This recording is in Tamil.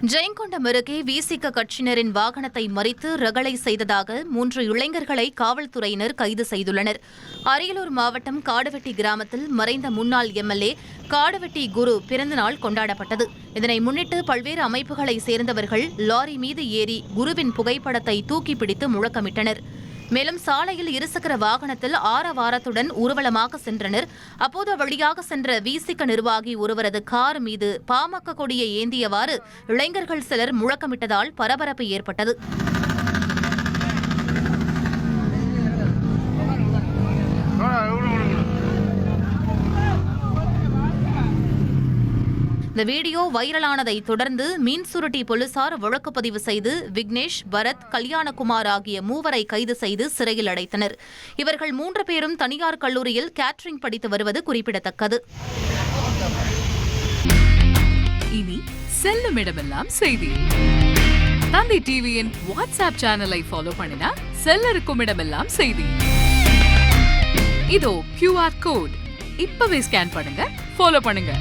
ஜெயங்கொண்டம் அருகே விசிக கட்சியினரின் வாகனத்தை மறித்து ரகளை செய்ததாக 3 இளைஞர்களை காவல்துறையினர் கைது செய்துள்ளனர். அரியலூர் மாவட்டம் காடுவெட்டி கிராமத்தில் மறைந்த முன்னாள் எம்எல்ஏ காடுவெட்டி குரு பிறந்தநாள் கொண்டாடப்பட்டது. இதனை முன்னிட்டு பல்வேறு அமைப்புகளை சேர்ந்தவர்கள் லாரி மீது ஏறி குருவின் புகைப்படத்தை தூக்கி பிடித்து முழக்கமிட்டனர். மேலும் சாலையில் இருசக்கர வாகனத்தில் ஆரவாரத்துடன் ஊர்வலமாக சென்றனர். அப்போது வழியாக சென்ற விசிக நிர்வாகி ஒருவரது கார் மீது பாமக கொடியை ஏந்தியவாறு இளைஞர்கள் சிலர் முழக்கமிட்டதால் பரபரப்பு ஏற்பட்டது. இந்த வீடியோ வைரலானதை தொடர்ந்து மீன்சுருட்டி போலீசார் வழக்கு பதிவு செய்து விக்னேஷ், பரத், கல்யாணகுமார் ஆகிய 3 கைது செய்து சிறையில் அடைத்தனர். இவர்கள் 3 பேரும் தனியார் கல்லூரியில் கேட்டரிங் படித்து வருவது குறிப்பிடத்தக்கது. இனி செல்லும் இடமெல்லாம் செய்தி. தந்தி டிவியின் வாட்ஸ்அப் சேனலை ஃபாலோ பண்ணினா செல்லருக்கும் இடமெல்லாம் செய்தி. இதோ QR கோட் இப்பவே ஸ்கேன் பண்ணுங்க, ஃபாலோ பண்ணுங்க.